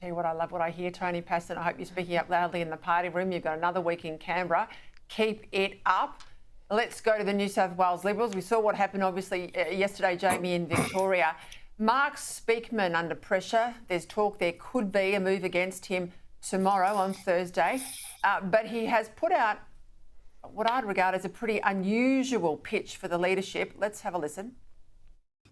Tell you what, I love what I hear, Tony Passon. I hope you're speaking up loudly in the party room. You've got another week in Canberra. Keep it up. Let's go to the New South Wales Liberals. We saw what happened, obviously, yesterday, Jaimee, in Victoria. Mark Speakman under pressure. There's talk there could be a move against him tomorrow on Thursday. But he has put out what I'd regard as a pretty unusual pitch for the leadership. Let's have a listen.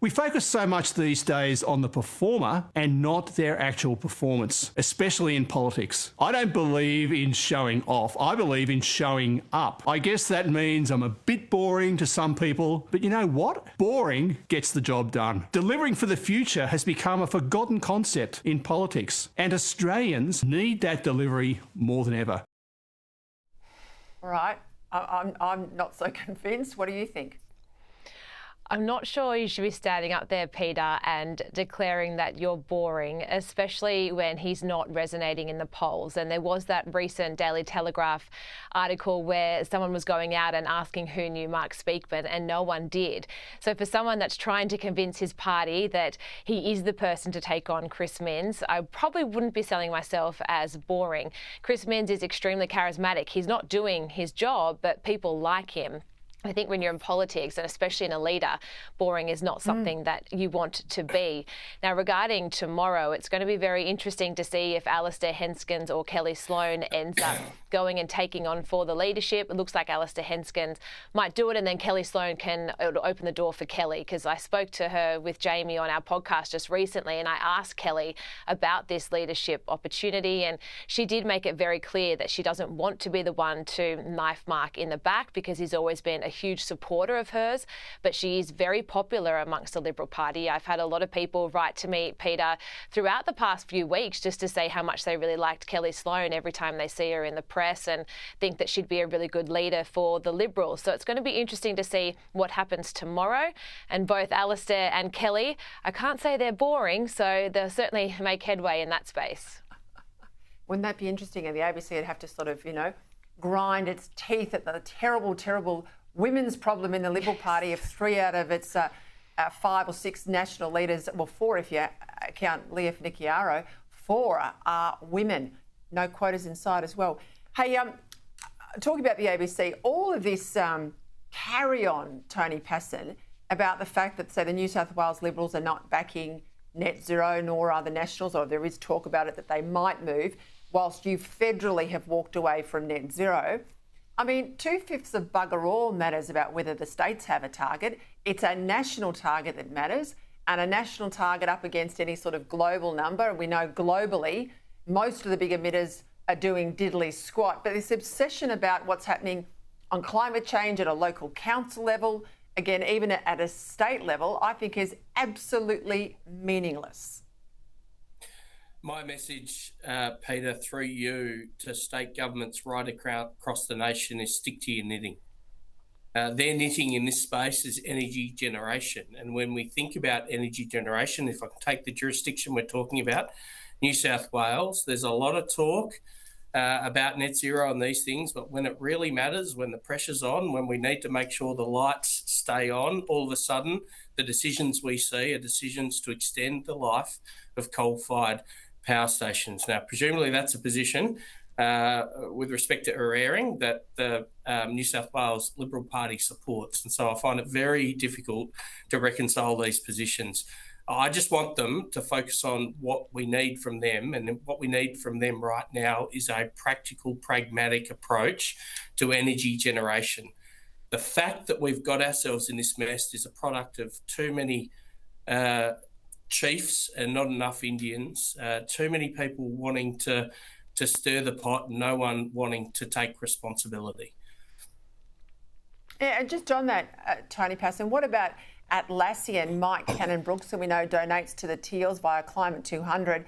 We focus so much these days on the performer and not their actual performance, especially in politics. I don't believe in showing off. I believe in showing up. I guess that means I'm a bit boring to some people, but you know what? Boring gets the job done. Delivering for the future has become a forgotten concept in politics, and Australians need that delivery more than ever. All right. I'm not so convinced. What do you think? I'm not sure you should be standing up there, Peter, and declaring that you're boring, especially when he's not resonating in the polls. And there was that recent Daily Telegraph article where someone was going out and asking who knew Mark Speakman, and no one did. So for someone that's trying to convince his party that he is the person to take on Chris Minns, I probably wouldn't be selling myself as boring. Chris Minns is extremely charismatic. He's not doing his job, but people like him. I think when you're in politics, and especially in a leader, boring is not something that you want to be. Now, regarding tomorrow, it's going to be very interesting to see if Alister Henskens or Kellie Sloane ends up going and taking on for the leadership. It looks like Alister Henskens might do it, and then Kellie Sloane can open the door for Kellie, because I spoke to her with Jaimee on our podcast just recently, and I asked Kellie about this leadership opportunity, and she did make it very clear that she doesn't want to be the one to knife Mark in the back, because he's always been a huge supporter of hers, but she is very popular amongst the Liberal Party. I've had a lot of people write to me, Peter, throughout the past few weeks just to say how much they really liked Kellie Sloane every time they see her in the press, and think that she'd be a really good leader for the Liberals. So it's going to be interesting to see what happens tomorrow. And both Alister and Kellie, I can't say they're boring, so they'll certainly make headway in that space. Wouldn't that be interesting? And the ABC would have to sort of, grind its teeth at the terrible, terrible women's problem in the Liberal Party of 3 out of its 5 or 6 national leaders, well, 4 if you count Leah Nicchiaro, 4 are women. No quotas inside as well. Hey, talking about the ABC, all of this carry on, Tony Passon, about the fact that, say, the New South Wales Liberals are not backing net zero, nor are the Nationals, or there is talk about it that they might move, whilst you federally have walked away from net zero. I mean, 2/5 of bugger all matters about whether the states have a target. It's a national target that matters, and a national target up against any sort of global number. We know globally most of the big emitters are doing diddly squat, but this obsession about what's happening on climate change at a local council level, again, even at a state level, I think is absolutely meaningless. My message, Peter, through you to state governments right across the nation is stick to your knitting. Their knitting in this space is energy generation. And when we think about energy generation, if I can take the jurisdiction we're talking about, New South Wales, there's a lot of talk about net zero and these things, but when it really matters, when the pressure's on, when we need to make sure the lights stay on, all of a sudden the decisions we see are decisions to extend the life of coal-fired power stations. Now, presumably that's a position with respect to airing that the New South Wales Liberal Party supports. And so I find it very difficult to reconcile these positions. I just want them to focus on what we need from them, and what we need from them right now is a practical, pragmatic approach to energy generation. The fact that we've got ourselves in this mess is a product of too many chiefs and not enough Indians, too many people wanting to stir the pot and no one wanting to take responsibility. Yeah, and just on that, Tony Passon, what about Atlassian, Mike Cannon-Brookes, who we know donates to the Teals via Climate 200.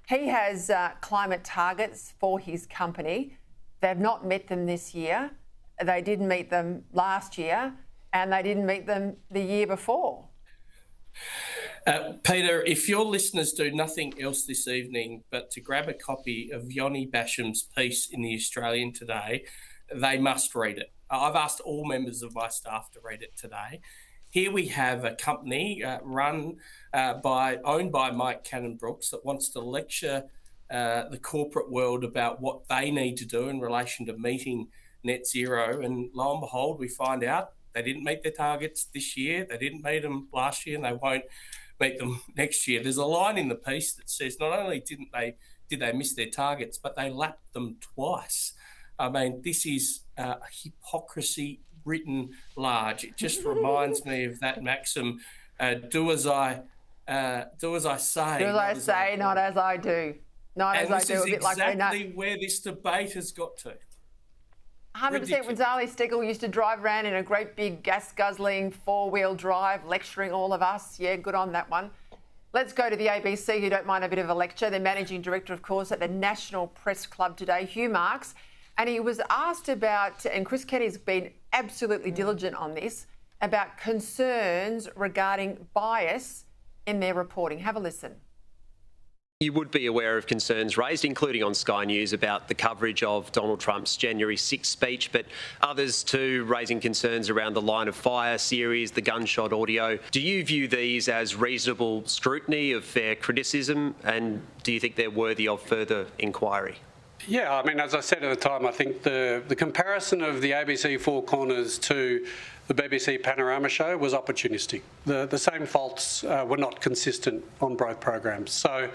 He has climate targets for his company. They've not met them this year. They didn't meet them last year, and they didn't meet them the year before. Peter, if your listeners do nothing else this evening but to grab a copy of Yoni Basham's piece in The Australian today, they must read it. I've asked all members of my staff to read it today. Here we have a company owned by Mike Cannon-Brookes that wants to lecture the corporate world about what they need to do in relation to meeting net zero. And lo and behold, we find out they didn't meet their targets this year. They didn't meet them last year, and they won't meet them next year. There's a line in the piece that says not only did they miss their targets, but they lapped them twice. I mean, this is hypocrisy written large. It just reminds me of that maxim: do as I say. Do as I say, not as I do. Not as I do. A bit like exactly where this debate has got to. 100%. When Zali Steggall used to drive around in a great big gas-guzzling four-wheel drive, lecturing all of us. Yeah, good on that one. Let's go to the ABC, who don't mind a bit of a lecture. Their managing director, of course, at the National Press Club today, Hugh Marks. And he was asked about, and Chris Kenny's been absolutely diligent on this, about concerns regarding bias in their reporting. Have a listen. You would be aware of concerns raised, including on Sky News, about the coverage of Donald Trump's January 6th speech, but others too raising concerns around the Line of Fire series, the gunshot audio. Do you view these as reasonable scrutiny of fair criticism, and do you think they're worthy of further inquiry? Yeah, I mean, as I said at the time, I think the comparison of the ABC Four Corners to the BBC Panorama show was opportunistic. The same faults were not consistent on both programs. So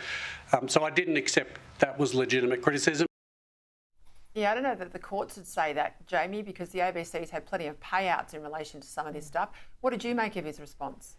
I didn't accept that was legitimate criticism. Yeah, I don't know that the courts would say that, Jaimee, because the ABC's had plenty of payouts in relation to some of this stuff. What did you make of his response?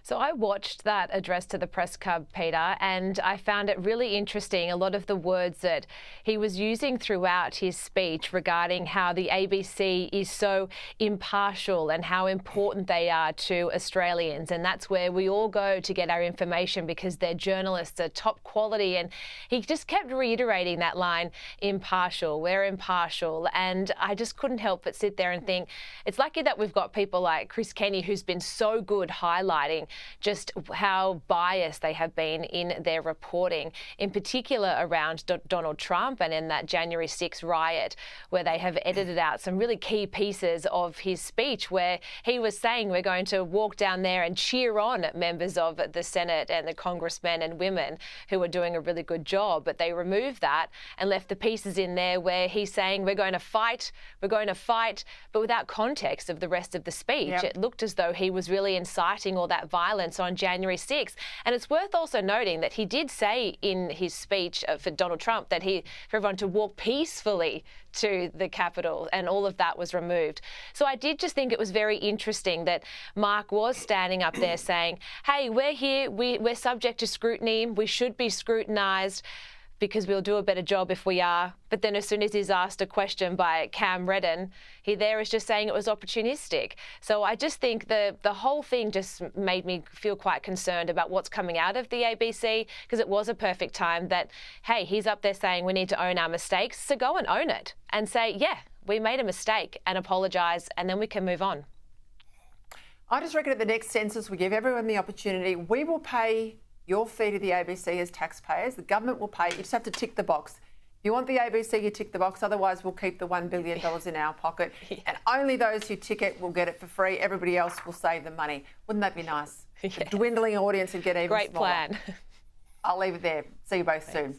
So I watched that address to the press club, Peter, and I found it really interesting, a lot of the words that he was using throughout his speech regarding how the ABC is so impartial and how important they are to Australians. And that's where we all go to get our information because their journalists are top quality. And he just kept reiterating that line, impartial, we're impartial. And I just couldn't help but sit there and think, it's lucky that we've got people like Chris Kenny, who's been so good highlighting just how biased they have been in their reporting, in particular around Donald Trump and in that January 6th riot, where they have edited out some really key pieces of his speech where he was saying we're going to walk down there and cheer on members of the Senate and the congressmen and women who are doing a really good job. But they removed that and left the pieces in there where he's saying we're going to fight, but without context of the rest of the speech. Yep. It looked as though he was really inciting all that violence on January 6th. And it's worth also noting that he did say in his speech for Donald Trump that for everyone to walk peacefully to the Capitol, and all of that was removed. So I did just think it was very interesting that Mark was standing up there saying, hey, we're here, we're subject to scrutiny, we should be scrutinised, because we'll do a better job if we are. But then as soon as he's asked a question by Cam Redden, he there is just saying it was opportunistic. So I just think the whole thing just made me feel quite concerned about what's coming out of the ABC, because it was a perfect time that, hey, he's up there saying we need to own our mistakes, so go and own it and say, yeah, we made a mistake, and apologise, and then we can move on. I just reckon at the next census we give everyone the opportunity. We will pay your fee to the ABC as taxpayers. The government will pay. You just have to tick the box. If you want the ABC, you tick the box. Otherwise, we'll keep the $1 billion in our pocket. Yeah. And only those who tick it will get it for free. Everybody else will save the money. Wouldn't that be nice? Yeah. A dwindling audience would get even Great smaller. Plan. I'll leave it there. See you both soon.